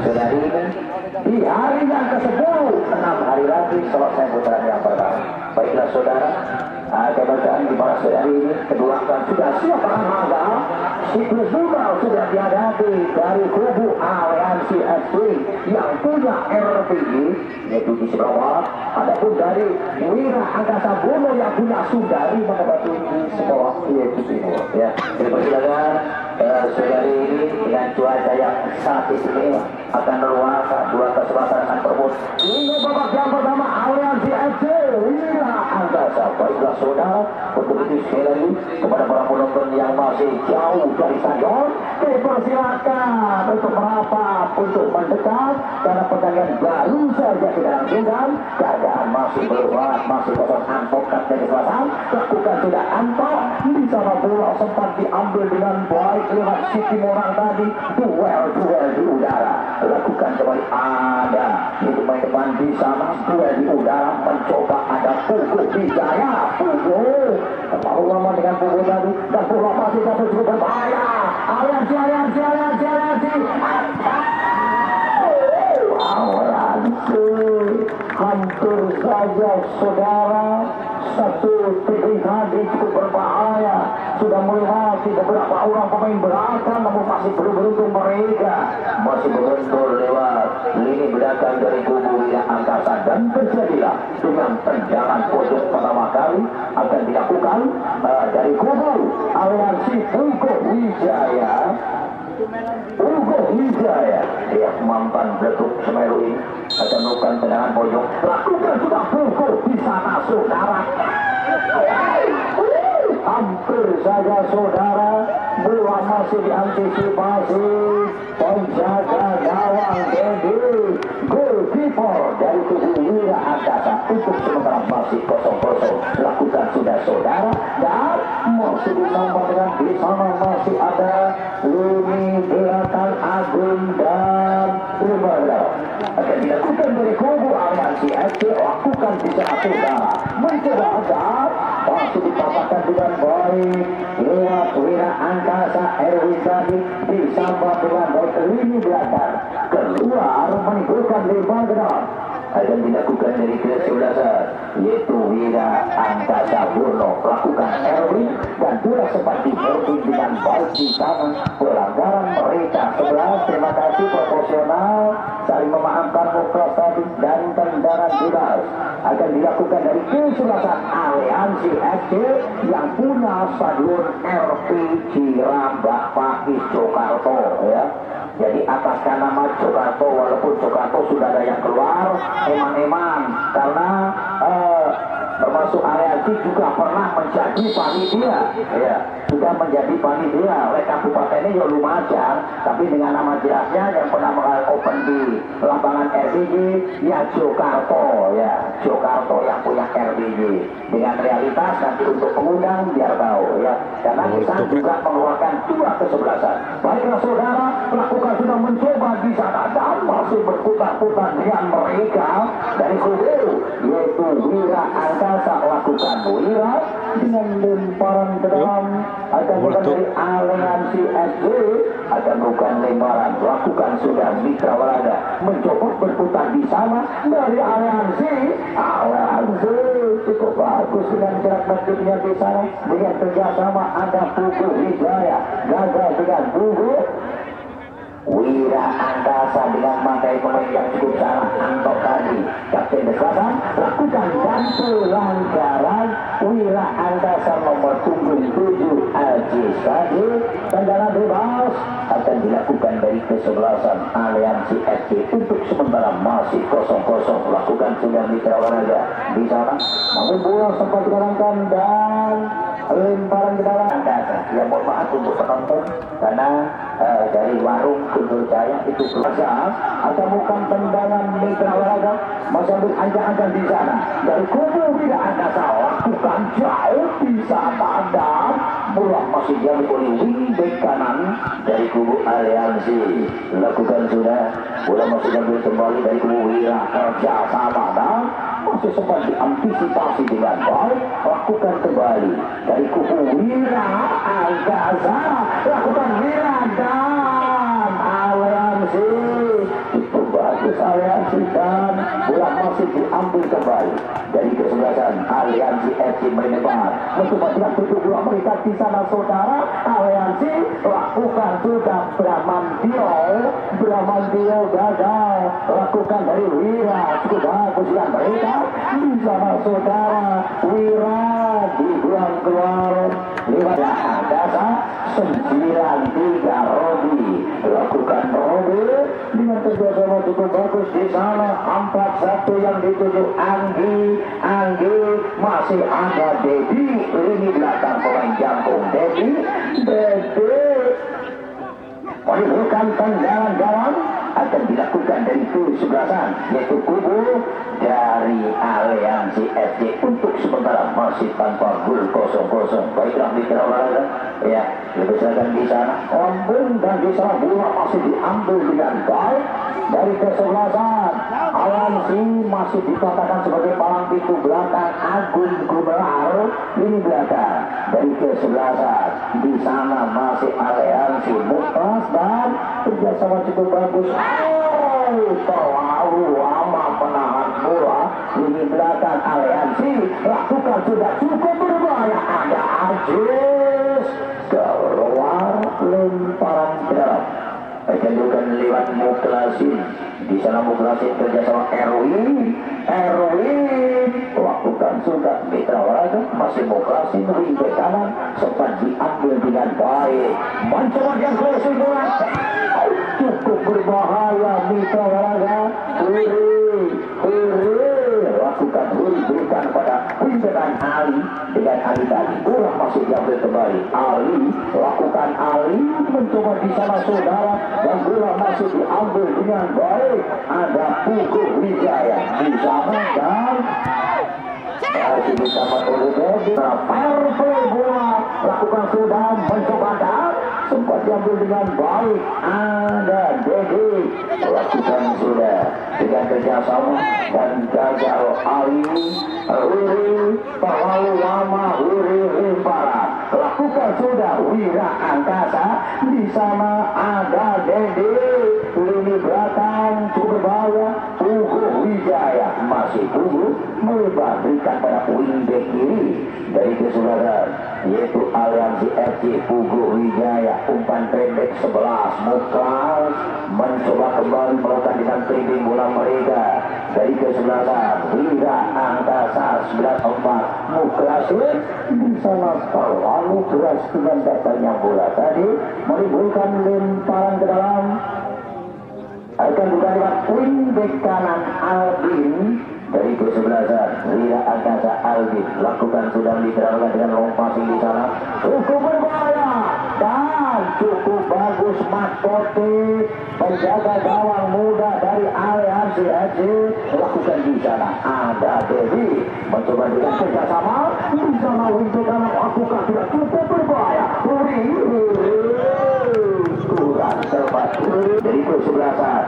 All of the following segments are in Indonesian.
Saudari ini di hari yang ke-10, 6 hari lagi selesai putaran yang pertama. Baiklah saudara, kebetulan di mana saudari ini kedua kan sudah siap olahraga. Siklus tunggal sudah dihadapi dari kubu Aliansi FC yang punya RPG yaitu di sebelah barat. Adapun dari Wira Angkasa Bono yang punya Sundari menghadapi di sebelah yaitu timur. Ya, dipersilakan saudari ini dengan cuaca yang sangat istimewa akan meluangkan dua kesempatan akan berbut. Ini babak yang pertama Aliansi FC Wira Angkasa. Baiklah saudara, untuk itu sekali lagi kepada para penonton yang masih jauh dari stadion dipersilakan untuk merapat, untuk mendekat karena pertandingan baru saja kita langsungkan. Keadaan masih berbuat, masih kosong. Antok kapten kekuasaan lakukan tidak Antok di sana bola sempat diambil dengan baik lewat Siti Morang tadi. Duel di udara lakukan kembali ada itu main depan di sana. Duel di udara mencoba ada Pugu Wijaya. Pugu terlalu lama dengan Pugu tadi dan bola masih satu cukup berbahaya. Aliansi hampir saja saudara satu titik tadi cukup berbahaya, sudah melewati beberapa orang pemain belakang namun masih belum beruntung. Mereka masih berbentur lewat lini belakang dari kubu Wira Angkasa dan terjadilah dengan tendangan pojok pertama kali akan dilakukan dari kubu Aliansi Pugu Wijaya. Dia mantan Bletuk Semeru ini akan melakukan tendangan pojok. Lakukan sudah Pugu di sana saudara. Hampir saja saudara, bola masih diantisipasi penjaga gawang Dedi, goalkeeper dari kubu Wira Angkasa. Untuk sementara masih kosong. Lakukan sudah saudara dan masih ditambah dengan di sana masih ada lini belakang Agung dan Rimbaudau. Akan dilakukan dari kubu Aliansi FC. Lakukan di sana saudara, mencoba agar masih dipatahkan dengan baik lewat Wira Angkasa. Erwin tadi disambut dengan baik lini belakang keluar menimbulkan lebar ke dalam. Akan dilakukan dari kesebelasan yaitu Wira Angkasa Bono. Lakukan Erwin dan bola sempat diheading dengan baik di sana. Pelanggaran mereka 11. Terima kasih proporsional, saling memaafkan muklas tadi dan tendangan bebas akan dilakukan dari kesebelasan Aliansi FC yang punya stadion RPG Rambak Pakis Jogarta ya. Jadi ataskan nama Jogarta, walaupun Jogarta sudah ada yang keluar eman-eman karena termasuk Aliansi juga pernah menjadi panitia ya, sudah menjadi panitia oleh kabupatennya ya Lumajang, tapi dengan nama jelasnya yang pernah open di lapangan RBJ ya Jogarta ya, Jogarta yang punya RBJ. Dengan realitas nanti untuk pengundang biar tahu ya, karena kita juga mengeluarkan dua kesebelasan. Baiklah saudara, lakukan sudah mencoba di sana dan masih berputar-putar dengan mereka dari kubu yaitu Wira Angkasa. Lakukan Wira dengan lemparan ke dalam akan bukan dari Aliansi FC akan bukan lemparan. Lakukan sudah Mitra Waraga mencoba berputar di sana dari Aliansi cukup bagus dengan gerak masuknya di sana dengan kerjasama ada Pugu Wijaya gagal dengan Pugu Wira Angkasa dengan memakai pemain yang cukup salah. Antok tadi kapten Desasan lakukan dan pelanggaran. Wira Angkasa nomor punggung 7 Aji Sadi tendangan bebas akan dilakukan dari kesebelasan Aliansi FC. Untuk sementara masih kosong. Lakukan sudah Mitra Waraga di sana namun bola sempat diarahkan dan lemparan ke dalam Angkasa. Ya mohon maaf untuk penonton karena dari warung Guntur Jaya itu keluar atau bukan tendangan Mitra Waraga masih ambil anjang-anjang di sana dari kubu Wira Angkasa. Lakukan jauh di sana dan bola masih diambil oleh wing back kanan dari kubu Aliansi. Lakukan sudah bola masih diambil kembali dari kubu Wira kerja sama dan masih sempat diantisipasi dengan baik. Lakukan kembali dari kubu Wira Angkasa. Lakukan Wira dan Aliansi Aliansi dan bola masih diambil kembali dari kesebelasan Aliansi FC Menebar. Mencoba tidak tutup bola mereka di sana saudara. Aliansi lakukan sudah Bramantio gagal lakukan dari Wira, cukup bagus yang mereka di sana saudara. Wira dibuang keluar lewat angkasa 9-3. Robi lakukan Robi dengan kerjasama cukup bagus di sana. 4-1 yang dituju Anggi masih ada Dedi lini belakang pemain jangkung Dedi menimbulkan tendangan gawang akan dilakukan dari kesebelasan yaitu kubu dari Aliansi FC untuk sementara masih tanpa gol 0-0. Baiklah mitra olahraga ya, dipersilakan di sana Ombung dan di sana bola masih diambil dengan baik dari kesebelasan Aliansi masih dikatakan sebagai palang pintu belakang Agung Gumelar ini belakang dari kesebelasan di sana masih Aliansi Muklas dan kerjasama cukup bagus. Terlalu lama menahan bola ini belakang Aliansi lakukan sudah cukup berbahaya. Ada Ajis keluar lemparan ke dalam kecenderungan lewat Muklasin di sana. Muklasin kerjasama Erwin lakukan sudah mitra olahraga masih Muklasin lebih ke kanan sempat diambil dengan baik mencoba yang closing bola cukup berbahaya mitra olahraga. Lakukan berikan pada pimpinan Ali dengan Ali tadi bola masih diambil kembali. Ali lakukan Ali mencoba di sana saudara dan bola masih diambil dengan baik. Ada Pugu Wijaya di sana dan masih bersama Dedi. Fair play bola lakukan sudah mencoba dan sempat diambil dengan baik. Ada Dedi lakukan sudah dengan kerjasama dan gagal Ali terlalu lama lemparan lakukan sudah Wira Angkasa di sana. Ada Dedi lini belakang cukup berbahaya. Pugu Wijaya masih Pugu melebar berikan pada wingback kiri dari kesebelasan yaitu Aliansi FC. Pugu Wijaya umpan pendek 11 Muklas mencoba kembali melakukan dengan training bola mereka dari kesebelasan Wira Angkasa 9-4 Muklas di sana terlalu keras dengan datangnya bola tadi menimbulkan lemparan ke dalam akan diberikan wingback kanan Albin dari kesebelasan Wira Angkasa. Albin lakukan sudah diterapkan dengan long passing di sana cukup berbahaya dan cukup bagus. Makote penjaga gawang muda dari Aliansi FC lakukan di sana. Ada Devi mencoba dengan kerjasama di sana untuk kanan lakukan tidak cukup berbahaya. Kurang tepat dari kesebelasan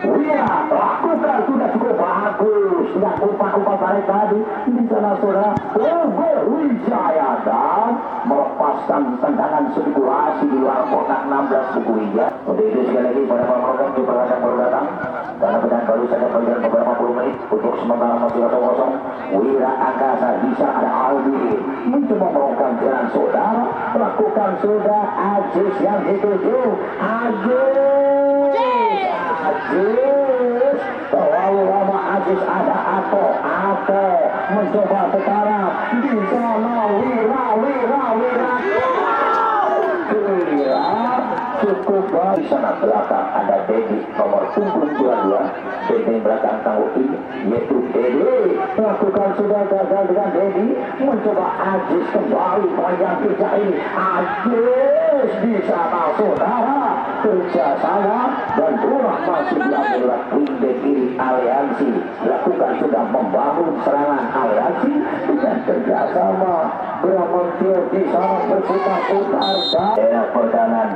Wira lakukan sudah cukup bagus dengan umpan-umpan tarik tadi di sana saudara. Pugu Wijaya dan melepaskan tendangan sirkulasi di luar kotak 16 Pugu Wijaya. Untuk itu sekali lagi pada program di pertandingan baru datang karena pertandingan baru saja berjalan beberapa puluh menit untuk sementara masih 0-0. Wira Angkasa bisa ada Aldi mencoba melakukan jalan saudara lakukan sudah Ajis yang dituju Ajis terlalu lama. Ajis ada Ato mencoba sekarang di sana Wira cukup baik. Di sana belakang ada Dedi nomor punggung 22 Dedi belakang tangguh ini yaitu Dedi lakukan sudah gagal dengan Dedi mencoba Ajis kembali panjang kerja ini. Ajis di sana saudara kerjasama dan bola masih diambil wingback kiri Aliansi lakukan sudah membangun serangan Aliansi dengan kerjasama Bramantio di sana berputar-putar dan pertahanan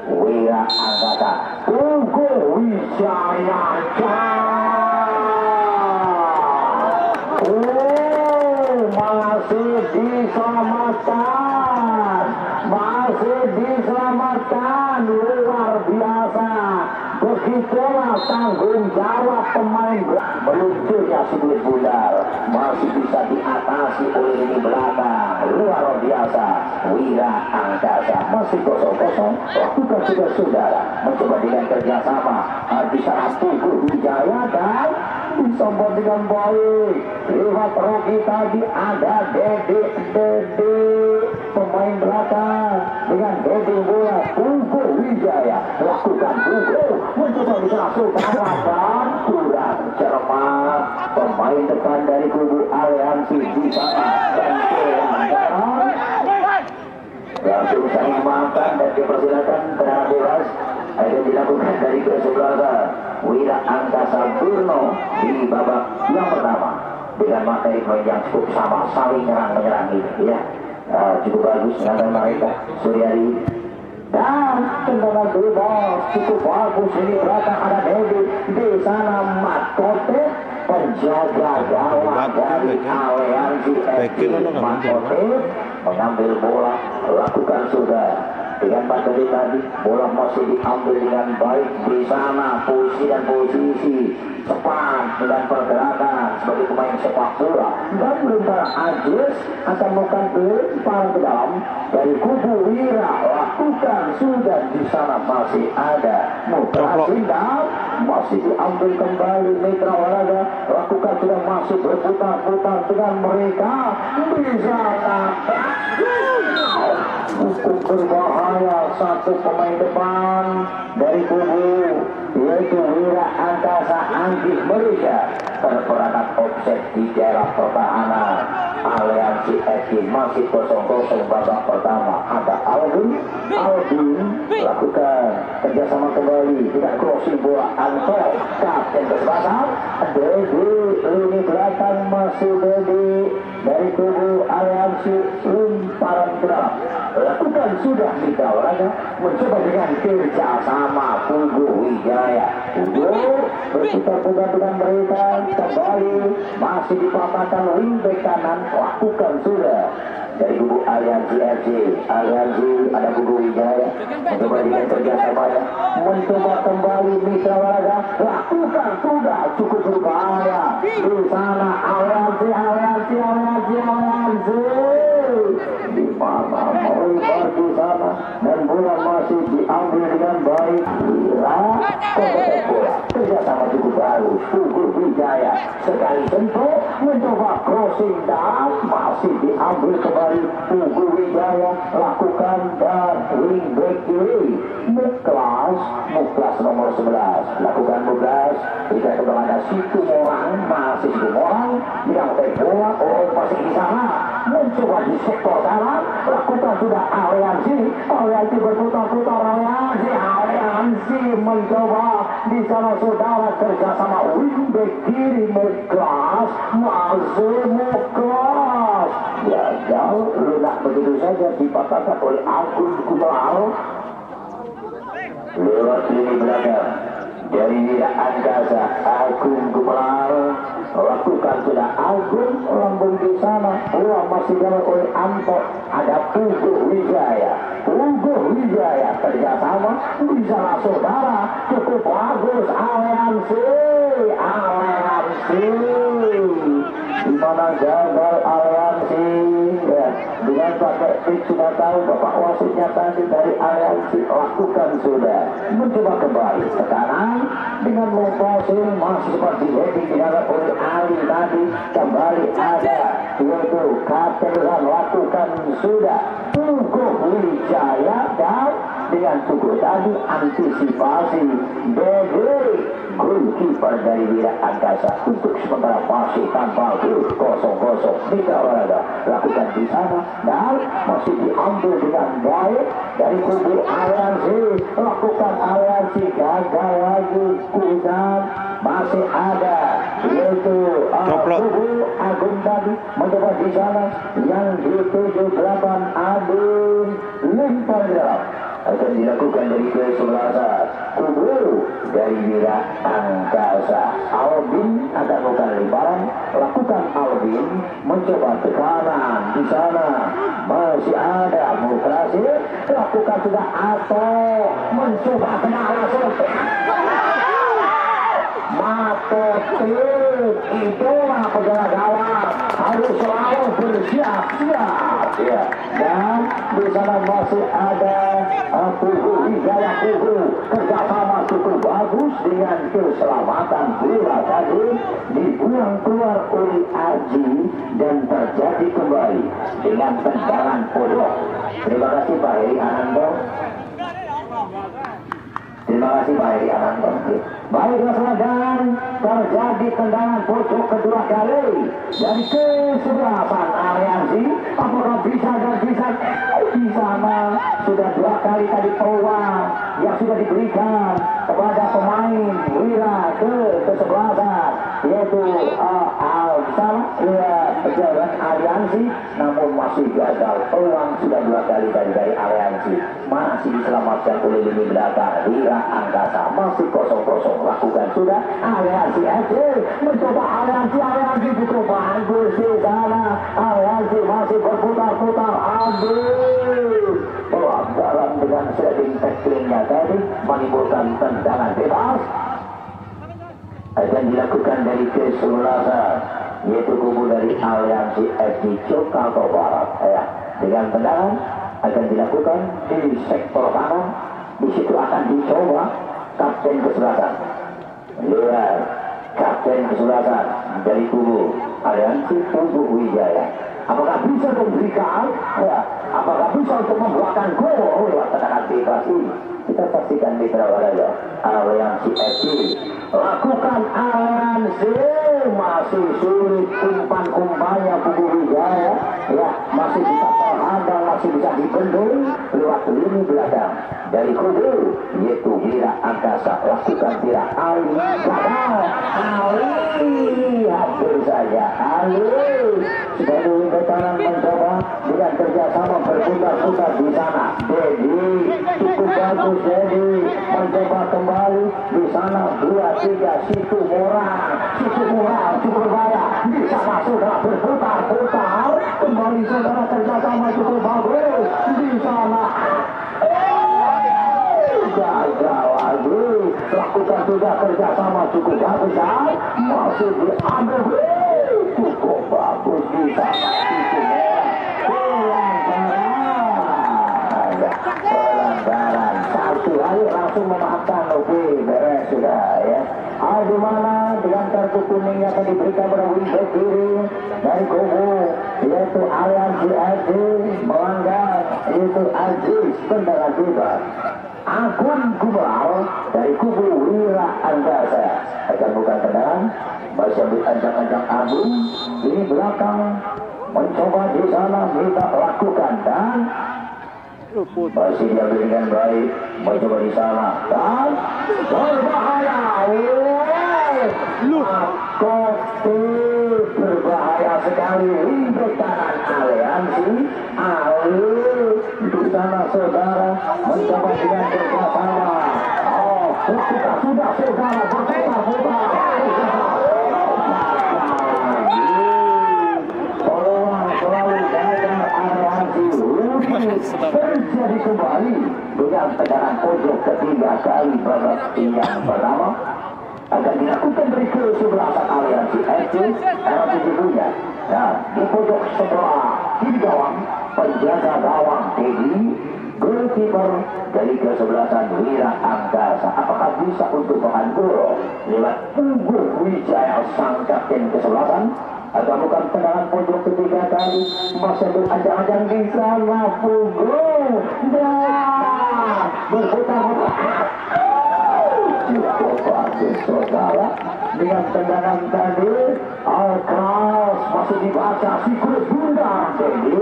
Wira Angkasa. Pugu Wijaya diselamatkan luar biasa. Begitulah tanggung jawab pemain meluncurnya Sigit Bundar masih bisa diatasi oleh lini belakang luar biasa. Wira Angkasa masih kosong-kosong, lakukan sudah saudara mencoba dengan kerjasama di sana Pugu Wijaya dan disambut dengan baik lewat Rocky tadi ada Dede pemain belakang dengan Dede bola Pugu Wijaya lakukan Pugu mencoba bisa saudara dan kurang cermat pemain depan dari kubu aliansi di sana dan langsung saling memaafkan dan dipersilakan tendangan bebas akan dilakukan dari kesebelasan Wira Angkasa Burno di babak yang pertama dengan materi main yang cukup sama saling menyerang ini ya. Cukup bagus dengan mereka Suryadi dan tendangan bebas cukup bagus ini belakang ada Dedi di sana Makote penjaga gawang dari aliansi FC Makote mengambil bola lakukan sudah dengan materi tadi bola masih diambil dengan baik di sana posisi dan posisi cepat dengan pergerakan sebagai pemain sepak bola dan melempar Ajis akan melakukan lemparan ke dalam dari kubu Wira lakukan sudah di sana masih ada Mukrasin dan masih diambil kembali Mitra Olahraga lakukan sudah masuk berputar-putar dengan mereka bisa cukup berbahaya satu pemain depan dari kubu yaitu Wira Angkasa Anggih mereka terperangkap offset di daerah pertahanan aliansi FC masih kosong-kosong babak pertama ada Aldin lakukan kerjasama kembali tidak crossing bola Anto kapten kesebelasan Dedi lini belakang masih Dedi dari kubu aliansi lemparan ke dalam lakukan sudah Mitra Olahraga mencoba dengan kerjasama Pugu Wijaya berputar-putar dengan mereka kembali masih dipatahkan wingback kanan lakukan sudah dari kubu aliansi FC aliansi ada Pugu Wijaya mencoba dengan kerjasamanya mencoba kembali Mitra Olahraga lakukan sudah cukup berbahaya di sana aliansi di mana melihat di sana dan bola masih diambil dengan baik bola kerjasama cukup bagus Pugu Wijaya sekali sentuh mencoba crossing dan masih diambil kembali Pugu Wijaya lakukan dan wingback kiri Muklas nomor 11 lakukan Muklas tidak kepada Situ Morang masih Situ Morang yang bola masih di sana mencoba di sektor kanan lakukan sudah aliansi berputar-putar aliansi mencoba di sana saudara kerjasama wingback kiri Muklas gagal lunak begitu saja dipatahkan oleh Agung Gumelar lewat lini belakang dari Wira Angkasa Agung Gumelar lakukan sudah Agung lambung di sana bola masih jalan oleh Anto ada Pugu Wijaya kerjasama di sana saudara cukup bagus aliansi di mana gagal aliansi ya dengan pakai pitch sudah tahu bapak wasitnya tadi dari aliansi lakukan sudah mencoba kembali sekarang dengan passing masih seperti heading didapat oleh Ali tadi kembali ada yaitu kapten lakukan sudah Pugu Wijaya dan dengan Pugu tadi antisipasi Dede goalkeeper dari Wira Angkasa untuk sementara masih tanpa kosong-kosong Mitra Olahraga lakukan di sana dan masih diambil dengan baik dari kubu aliansi lakukan aliansi gagal lagi Kuzan masih ada yaitu kubu Agung tadi mencoba di sana yang di-78 Agung lempar akan dilakukan dari kesebelasan kubu dari Wira Angkasa Albin akan melakukan lemparan lakukan Albin mencoba ke kanan di sana masih ada Mukrasi lakukan sudah atau mencoba kena langsung Matetik idola penjaga gawang harus selalu bersiap-siap ya. Dan di sana masih ada Pugu Wijaya Pugu, kerjasama cukup bagus dengan keselamatan bola tadi dibuang keluar oleh Aji dan terjadi kembali dengan tendangan pojok. Terima kasih Pak Heri Anando. Terima kasih Pak Heri Anando. Baiklah saudara, terjadi tendangan pojok kedua kali dari kesebelasan aliansi. Apakah bisa dan bisa di sana sudah dua kali tadi peluang yang sudah diberikan kepada pemain Wira kesebelasan yaitu pejabat aliansi, namun masih gagal. Peluang sudah dua kali dari aliansi masih diselamatkan oleh lini belakang Wira Angkasa. Masih kosong-kosong lakukan sudah aliansi FC mencoba aliansi cukup bagus di sana. Aliansi masih berputar-putar ambil pelanggaran dengan setting tacklingnya tadi menimbulkan tendangan bebas akan dilakukan dari kesebelasan yaitu kubu dari aliansi FC Jakarta Barat ya. Dengan tendangan akan dilakukan di sektor kanan. Di situ akan dicoba kapten kesebelasan. Lihat kapten kesebelasan dari kubu aliansi Pugu Wijaya. Apakah bisa memberikan? Ya, apakah bisa untuk membuatkan gol lewat tendangan bebas ini? Kita saksikan mitra olahraga aliansi FC lakukan aliansi masih sulit umpan-umpannya Pugu Wijaya ya, masih bisa terhadang, masih bisa dibendung lewat lini belakang dari kubu yaitu Wira Angkasa. Lakukan tidak Ali gagal, Ali hampir saja Ali sudah di kanan mencoba dengan kerjasama berputar-putar di sana. Dedi cukup bagus, Dedi mencoba kembali di sana 2-3 situ murah cukup berbahaya, bisa masuk dalam berputar-putar kembali saudara, kerjasama cukup bagus di sana. Gagal lagi, lakukan juga kerjasama cukup bagus dan masih diambil cukup bagus di sana. Pelanggaran satu hari langsung memaafkan. Oke, beres sudah ya. Di mana dengan kartu kuning yang akan diberikan pada wingback kiri dari kubu yaitu aliansi FC melanggar yaitu Aziz tendangan bebas. Akun Kubal dari kubu Wira Angkasa akan bukan tendangan, masih ambil ancang-ancang Agung ini belakang mencoba di sana kita lakukan dan masih diambil dengan baik, mencoba di sana dan berbahaya. Berbahaya sekali untuk kanan aliansi. Di sana saudara mencoba dengan kerjasama. Kita sudah saudara berputar-putar. Terjadi kembali dengan tendangan pojok ketiga kali babak yang pertama akan dilakukan dari kesebelasan aliansi FC era 70-nya. Nah, di pojok sebelah kiri gawang penjaga gawang Teddy, goalkeeper dari kesebelasan Wira Angkasa. Apakah bisa untuk menghantur lewat Pugu Wijaya sang kapten kesebelasan? Atau bukan tendangan pojok ketiga kali masih berajang-ajang di sana Pugu dan berputar-putar cukup bagus saudara dengan tendangan tadi. Keras masih dibaca siklus bunda jadi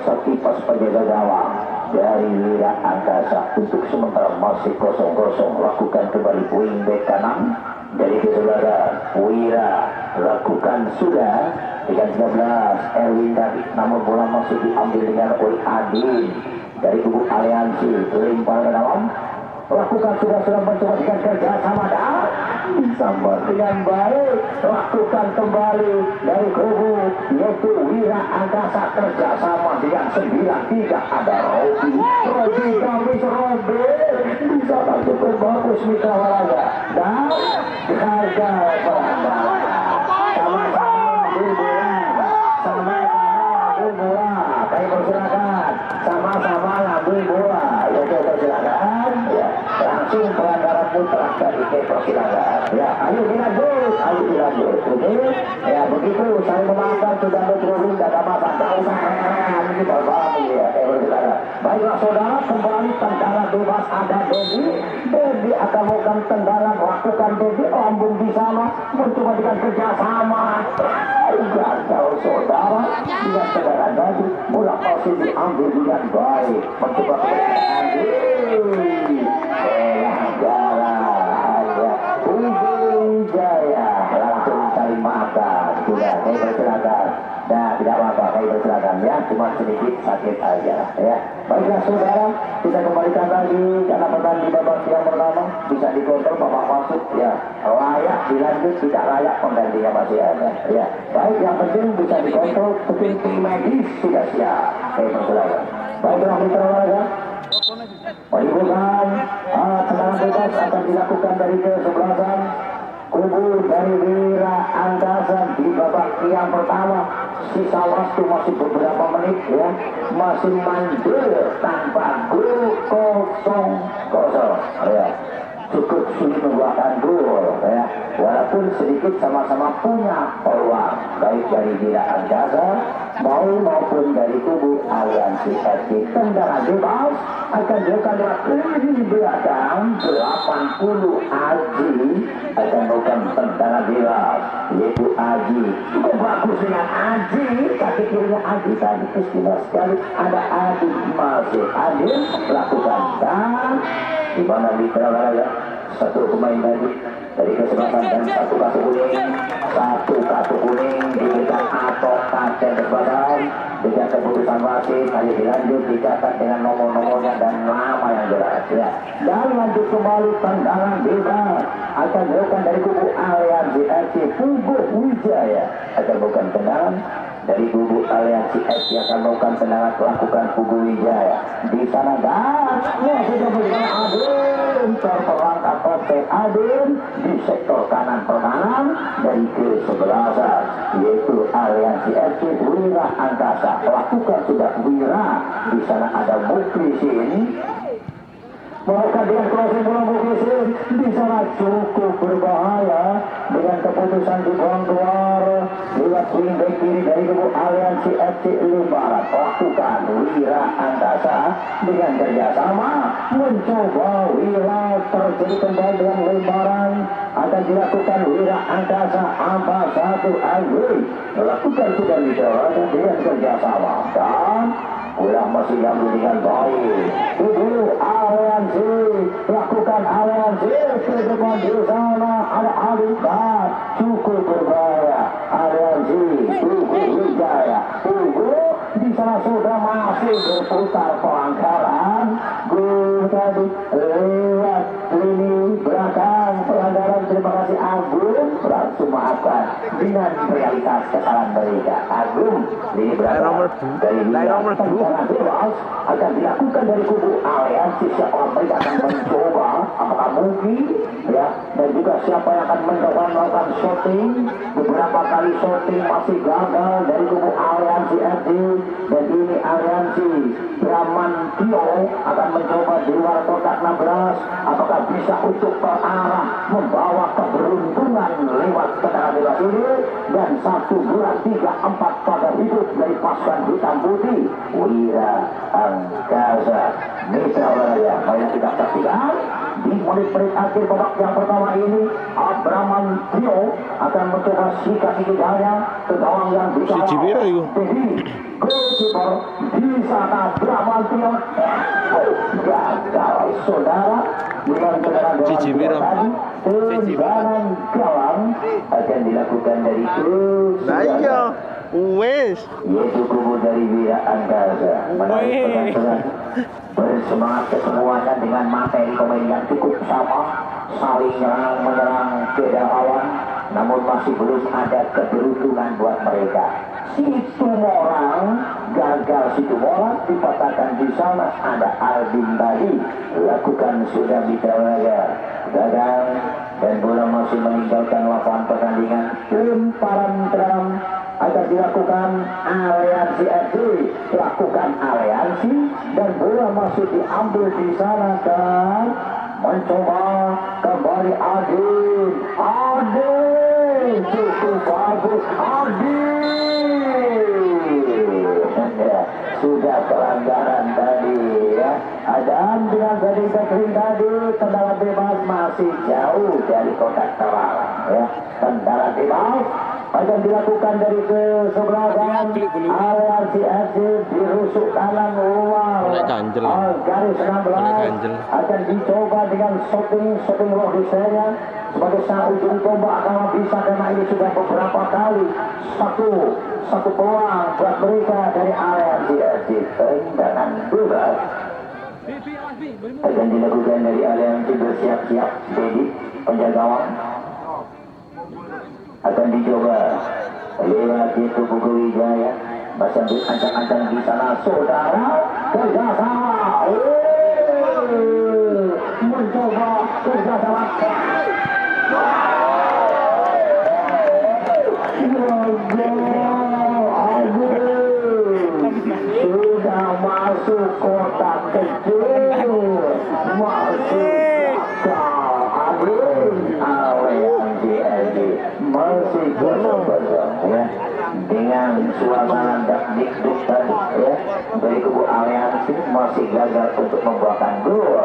setipas penjaga gawang dari Wira Angkasa untuk sementara masih kosong-kosong. Lakukan kembali wingback kanan dari kesebelasan Wira, lakukan sudah dengan 13 Erwin tadi, namun bola masih diambil dengan oleh Adin dari kubu aliansi. Lempar ke dalam, lakukan sudah mencoba dengan kerjasama dan disambar dengan baik. Lakukan kembali dari kubu yaitu Wira Angkasa, kerjasama dengan 9-3 ada Robi Kamis. Robi bisa cukup bagus mitra olahraga dan gagal pelanggaran. Sama-sama ngambil bola. Kami persilakan sama-sama ngambil bola. Ya, persilakan. Ya, langsung pelanggaran mutlak dari persilakan. Ya, ayo dilanjut, oke? Ya, begitu saling memaafkan sudah berturun dan ada masalah. Ini berbahaya ya, persilakan. Baiklah saudara, kembali tendangan bebas ada Dedi akan melakukan tendangan, lakukan Dedi lambung di sana, mencoba dengan kerjasama. Gagal saudara, dengan tendangan tadi, bola pasti diambil dengan baik, mencoba Jaya langsung saling maafkan. Sudah, saya persilakan. Nah, tidak apa-apa, saya persilakan ya, cuma sedikit sakit aja ya. Baiklah saudara, kita kembalikan lagi karena pertandingan di babak yang pertama bisa dikontrol babak masuk ya, layak dilanjut, tidak layak penggantinya masih ada ya. Baik, yang penting bisa dikontrol, tim medis sudah siap. Saya persilakan. Baiklah mitra olahraga, menimbulkan tendangan bebas akan dilakukan dari kesebelasan kubu dari Wira Angkasa di babak yang pertama. Sisa waktu masih beberapa menit ya, masih mandul tanpa gol 0-0 ya. Cukup sulit membuahkan gol ya, walaupun sedikit sama-sama punya peluang baik dari Wira Angkasa maupun dari kubu Aliansi FC. Tendangan bebas akan dilakukan di belakang 80 Aji akan melakukan tendangan bebas, yaitu Aji cukup bagus dengan Aji, kaki kirinya Aji tadi istimewa sekali, ada Aji masih Adil lakukan dan di mana mitra olahraga satu pemain tadi dari kesempatan dan satu kartu kuning diberikan atau kaca berbadan dengan keputusan wasit. Ayo dilanjut dicatat dengan nomor-nomornya dan nama yang jelas ya. Dan lanjut kembali tendangan bebas akan dilakukan dari kubu Aliansi FC. Pugu Wijaya akan bukan tendangan dari kubu Aliansi FC akan melakukan tendangan, lakukan Pugu Wijaya di sana dan sudah berikan Adin terperangkap oleh Adin di sektor kanan pertahanan dari kesebelasan yaitu Aliansi FC. Wira Angkasa lakukan sudah Wira di sana ada Muklisin melakukan dengan crossing bola Muklisin di sana cukup berbahaya dengan keputusan dibuang keluar lewat swing back kiri dari kubu Aliansi FC Lembaran. Lakukan Wira Angkasa dengan kerjasama mencoba Wira terjadi kembali dengan Lembaran akan dilakukan Wira Angkasa apa satu Agri melakukan sudah dengan kerjasama dan ulang masih yang dengan baik. Kubu Aliansi lakukan Aliansi ke depan di sana ada Alifat cukup berbahaya. Aliansi Pugu Wijaya di sana sudah masih berputar pelanggaran gol tadi lewat lini belakang pelanggaran. Terima kasih Agung, langsung maafkan dengan realitas kesalahan mereka. Agung lini belakang dari nomor 2 bebas akan dilakukan dari kubu Aliansi. Siapa mereka akan mencoba apakah mungkin ya, dan juga siapa yang akan mencoba melakukan shooting. Beberapa kali shooting masih gagal dari kubu Aliansi FC dan ini Aliansi Bramantio akan mencoba di luar kotak 16 apakah bisa untuk terarah membawa keberuntungan lewat tendangan bebas ini dan 1-2-3-4 pada hidup dari pasukan hitam putih Wira Angkasa. Mitra olahraga saya tidak saksikan di menit-menit akhir babak yang pertama ini. Abraman Trio akan mencoba sikat giginya ke gawang yang bisa jadi goalkeeper di sana. Abraman Trio gagal saudara dengan tendangan tendangan gawang akan dilakukan dari yaitu kubu dari Wira Angkasa. Menarik bersemangat kesemuanya dengan materi pemain yang cukup sama, saling menyerang ke lawan namun masih belum ada keberuntungan buat mereka. Situmorang gagal, Situmorang dipatahkan di sana. Ada Aldin tadi lakukan sudah Mitra gagal dan bola masih meninggalkan lapangan pertandingan. Lemparan drum akan dilakukan Aliansi FC, lakukan Aliansi dan bola masih diambil di sana dan mencoba kembali Adin cukup bagus Adin sudah pelanggaran tadi ya. Adam dengan gading tadi tendangan bebas masih jauh dari kotak terlarang ya. Tendangan bebas akan dilakukan dari ke sebelah kanan Aliansi FC dirusuk kanan luar garis 16 akan dicoba dengan shooting Rohisenya sebagai sang ujung tombak kalau bisa, karena ini sudah beberapa kali satu peluang buat mereka dari Aliansi FC. Tendangan bebas akan dilakukan dari Aliansi, bersiap-siap Dedi penjaga gawang akan dicoba lewat itu Pugu Wijaya masih ancang-ancang di sana saudara kerjasama mencoba kerjasama sudah masuk kotak kecil masih kosong ya, dengan suasana dak-dikduk tadi ya dari kubu Aliansi masih gagal untuk membuahkan gol.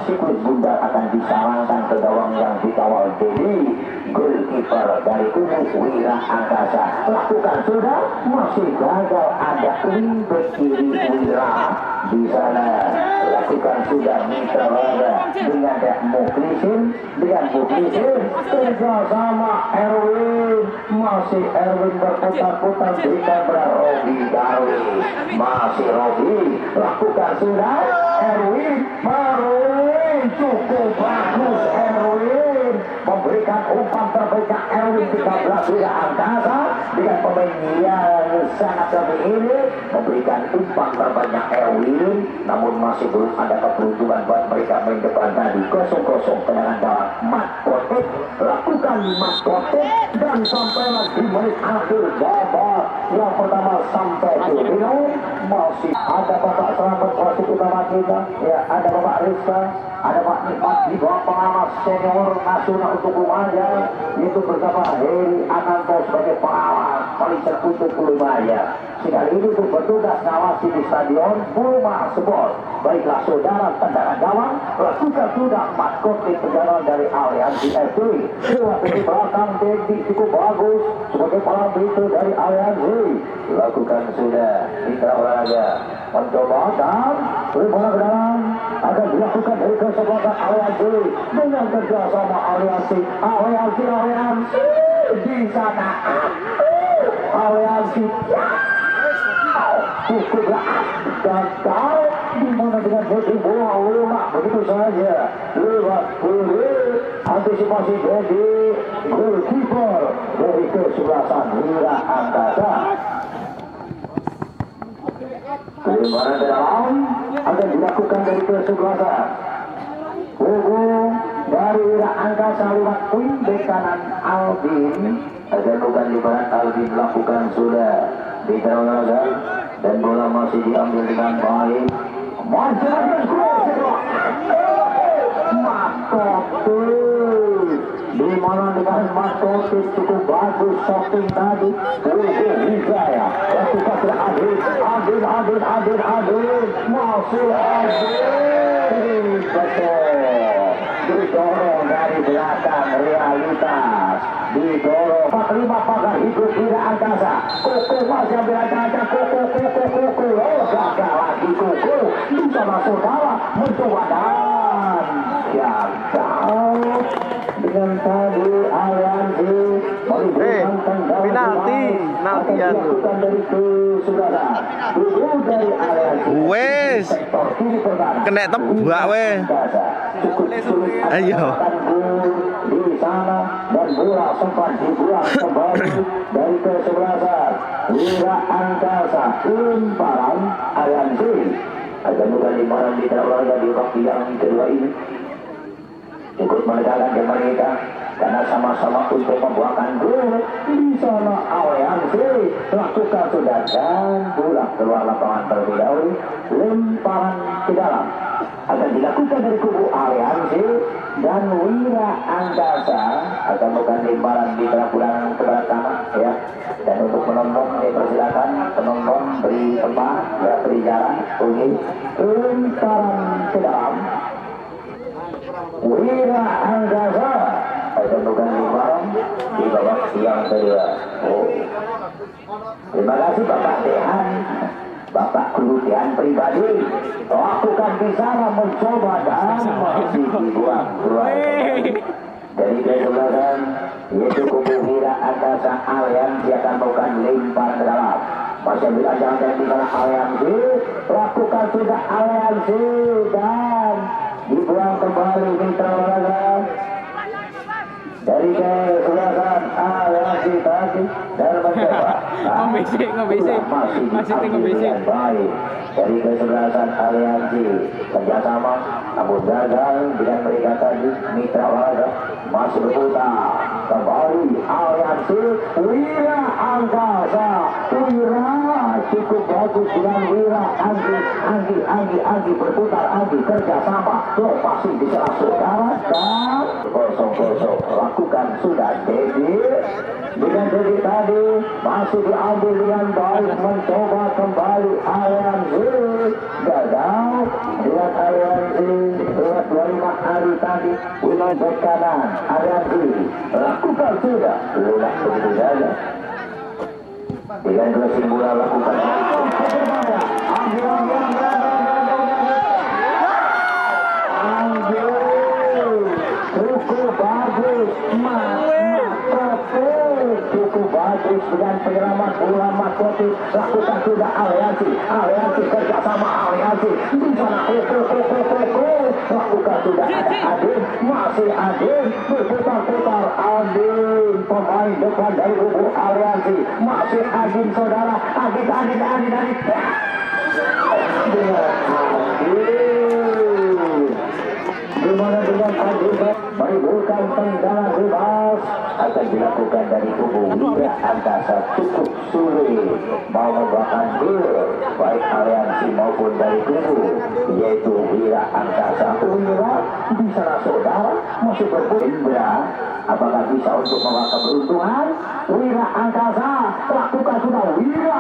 Siklus bundar akan disalangkan ke gawang yang dikawal Dedi, goalkeeper dari kubu Wira Angkasa lakukan sudah masih gagal. Ada wingback kiri Wira di sana lakukan sudah Mitra dengan Muklisin kerjasama Erwin, masih Erwin berputar-putar berikan pada Robi Darwi, masih Robi lakukan sudah Erwin cukup bagus Erwin memberikan umpan terbaiknya Erwin 13 Wira Angkasa dengan pemain yang sangat lebih ini memberikan umpan terbaiknya Erwin, namun masih belum ada keberuntungan buat mereka main depan tadi. 0-0 tendangan gawang Matkotek lakukan Matkotek dan sampailah di menit akhir babak yang pertama sampai di final. Masih ada Bapak Selamat wasit utama kita ya, ada Bapak Rizka, ada Pak Nikmat di bawah pengawas senior nasional untuk Lumajang yaitu bersama Heri Ananto sebagai pengawas Polisian untuk Lumajang. Sekali ini untuk bertugas ngawasi di stadion Bulma Sport. Baiklah saudara, tendangan gawang lakukan sudah Matkotek perjalanan dari Aliansi FC lewat dari belakang Dedi cukup bagus sebagai pelaku dari Aliansi lakukan sudah Mitra Olahraga mencoba dan bola ke dalam akan dilakukan dari kesempatan Aliansi dengan kerjasama Aliansi di sana Aliansi cukup gagal di mana dengan Dedi bola begitu saja lewat kiri antisipasi Dedi goalkeeper dari kesebelasan Wira Angkasa. Lemparan ke dalam akan dilakukan dari kesebelasan Pugu dari Wira Angkasa lewat wing bek kanan Albin akan bukan lemparan Albin lakukan sudah di Olahraga dan bola masih diambil dengan baik. Matkotek di mana dengan Matkotek cukup bagus shooting tadi. Wijaya lakukan sudah Adin masih Adin didorong dari belakang realitas didorong 45 pagar hidup Wira Angkasa. Kuku masih ambil ancang-ancang kuku gagal lagi kuku bisa masuk dalam mencoba dan gagal dengan tadi Aliansi penalti dari saudara dari Aliansi wes kena tebak weh. Ayo di sana dan bola sempat dibuang kembali dari kesebelasan Wira Angkasa. Lemparan Aliansi akan bukan lemparan di olahraga di waktu yang kedua ini cukup menegakkan mereka karena sama-sama untuk membuahkan gol. Di sana Aliansi lakukan sudah dan bola keluar lapangan terlebih dahulu. Lemparan ke dalam akan dilakukan dari kubu Aliansi dan Wira Angkasa akan bukan lemparan di pulang keberataman ya. Dan untuk penonton dipersilakan penonton beri tempat ya, beri jarak. Oke, lemparan ke dalam Wira Angkasa akan bukan lemparan di babak yang kedua. Oh, terima kasih Bapak Dehan, Bapak Kelutihan pribadi. Lakukan di sana mencoba dan masih dibuang keluar dari kesebelasan yaitu kubu Wira Angkasa. Aliansi akan melakukan lempar ke dalam. Masih ambil ajangan di sana Aliansi. Lakukan sudah Aliansi dan dibuang kembali mitra olahraga dari kesebelasan Aliansi tadi dan mencoba masih tinggal baik dari kesebelasan Aliansi kerjasama namun gagal dengan mereka tadi mitra olahraga. Masih berputar kembali Aliansi. Wira Angkasa, Wira cukup bagus dengan Wira. Anggi berputar, Anggi kerjasama lokasi di celah saudara dan kosong lakukan sudah Dedi dengan Dedi tadi masih diambil dengan baik mencoba kembali Aliansi gagal dengan Aliansi lewat 25 hari tadi wilayah bek kanan Aliansi lakukan sudah lunak begitu saja dengan dressing bola lakukan cukup bagus cukup bagus dengan penyelamat bola Makote. Lakukan sudah Aliansi kerjasama Aliansi di sana lakukan sudah ada Adin, masih Adin berputar-putar Adin pemain depan dari kubu Aliansi masih Adin saudara Adin gimana dengan Adin menimbulkan tendangan bebas akan dilakukan dari kubu Wira Angkasa. Cukup sulit mau membuahkan gol baik Aliansi maupun dari kubu yaitu Wira Angkasa. Wira di sana saudara masih berpindah apakah bisa untuk membawa keberuntungan. Wira Angkasa lakukan sudah Wira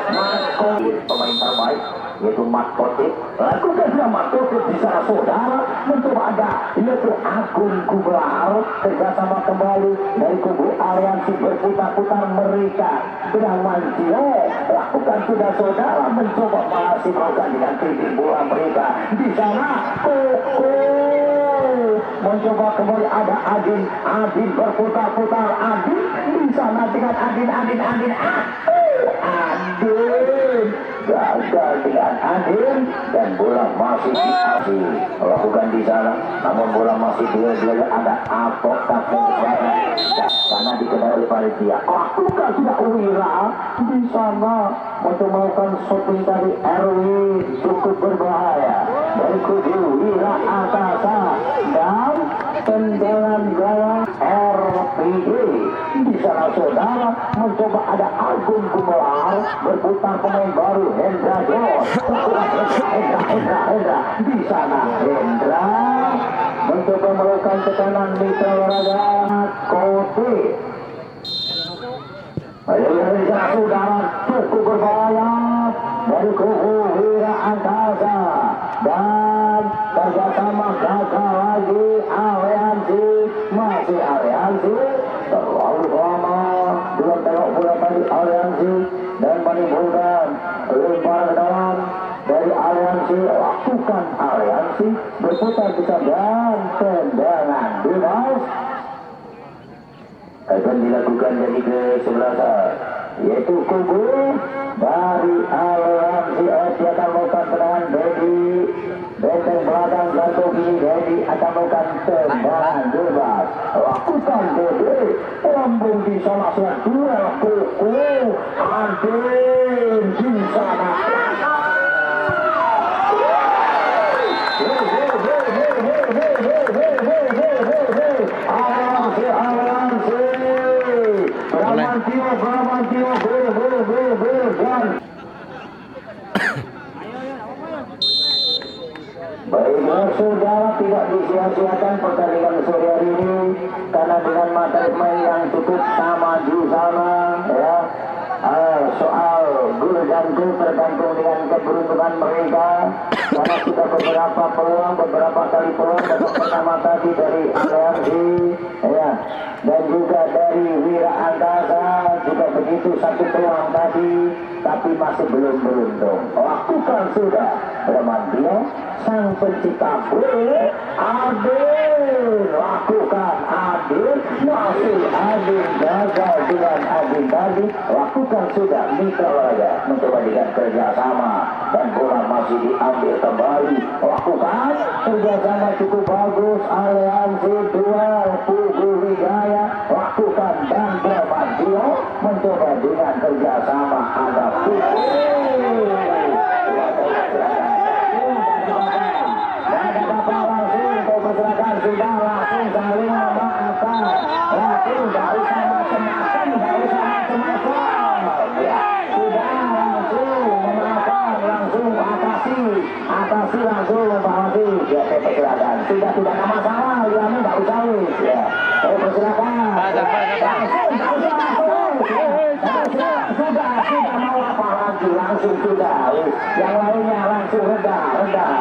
Makote pemain terbaik yaitu Makote. Lakukan sudah Makote di sana saudara mencoba ada yaitu Agung Kubral kerjasama kembali dari kubu Aliansi berputar-putar mereka dengan Mancio. Lakukan sudah saudara mencoba masih melakukan dengan tinggi bola mereka di sana Koko mencoba kembali ada Adin berputar-putar Adin di sana dengan Adin gagal dengan Adin dan bola masih diambil lakukan di sana namun bola masih dia ada apok karena dikenal oleh panitia. Lakukan sudah Wira di sana untuk melakukan shooting dari Erwin cukup berbahaya dari kubu Wira Angkasa dan tendangan gawang RPG di sana saudara mencoba ada Agung Gumelar berputar pemain baru Hendra Jos. Hendra di sana Hendra mencoba melakukan tekanan mitra olahraga Kote. Ayo dari sana saudara cukup berbahaya dari kubu Wira Angkasa dan kerjasama gagal lagi Aliansi masih Aliansi terlalu lama dengan tengok bola tadi Aliansi dan menimbulkan lempar ke dalam dari Aliansi. Lakukan Aliansi berputar bisa dan tendangan bebas akan dilakukan dari kesebelasan yaitu kubu dari Aliansi. Dia akan melakukan tendangan Dedi benteng belakang jatuh kiri Dedi akan melakukan tendangan bebas. Lakukan Dede, lambung di sana duel kuku Adin di sana. Bramantio, gol. Baiklah saudara, tidak disia-siakan pertandingan sore hari ini karena dengan materi main yang cukup sama di sana ya. Soal gol dan gol tergantung dengan keberuntungan mereka karena sudah beberapa peluang, beberapa kali peluang babak pertama tadi dari Aliansi ya, dan juga dari Wira Angkasa juga begitu satu peluang tadi tapi masih belum beruntung. Lakukan sudah Bramantio, sang pencipta gol Adin, lakukan Adin, masih Adin gagal dengan Adin tadi. Lakukan sudah Mitra Raya mencoba dengan kerjasama dan bola masih diambil kembali. Lakukan kerjasama cukup bagus Aliansi duel Pugu Wijaya. Lakukan dan Bramantio mencoba dengan kerjasama ada Pugu. Sudah langsung saling memaafkan, langsung gak usah macam-macam, gak usah macam-macam ya, sudah langsung memaafkan, langsung atasi langsung memaafkan ya, saya persilakan, sudah tidak ada masalah, ya gak usah ya, saya persilakan sudah mau apa lagi, langsung sudah, yang lainnya langsung reda,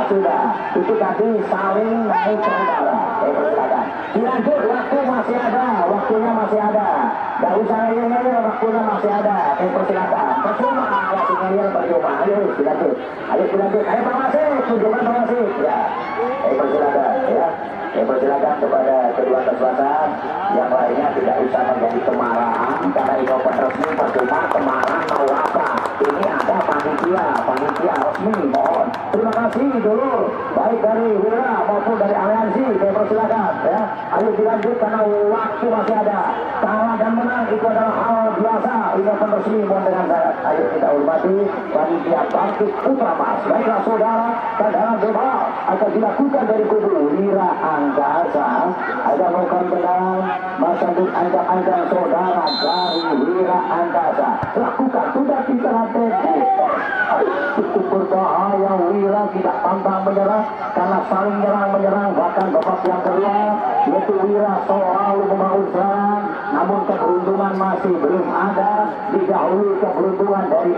sudah, itu tadi saling naik ke udara. Dilanjut, waktu masih ada, waktunya masih ada, gak usah ngeyel, waktunya masih ada. Persilakan, percuma waktu ngeyel percuma. Ayo dilanjut, ayo Pak Masih, tunjukkan Pak Masih ya. Persilakan ya. Persilakan kepada kedua kesebelasan yang lainnya tidak usah menjadi kemarahan karena ini open resmi. Percuma kemarahan mau apa, ini ada panitia resmi, mohon terima kasih dulu baik dari Wira maupun dari Aliansi. Persilakan ya, ayo dilanjut karena waktu masih ada. Kalah dan menang itu adalah hal biasa, ini open resmi, mohon dengan syarat. Ayo kita hormati panitia Bangkit Putra Mas. Baiklah saudara, tendangan bebas akan dilakukan dari kubu Wira Angkasa. Ada melakukan tendangan masambut ancang-ancang saudara dari Wira Angkasa. Lakukan sudah diterapi. Cukup berbahaya, Wira tidak pantang menyerah karena saling menyerang bahkan babak yang kedua yaitu Wira selalu membangun serangan, namun keberuntungan masih belum ada, didahului keberuntungan dari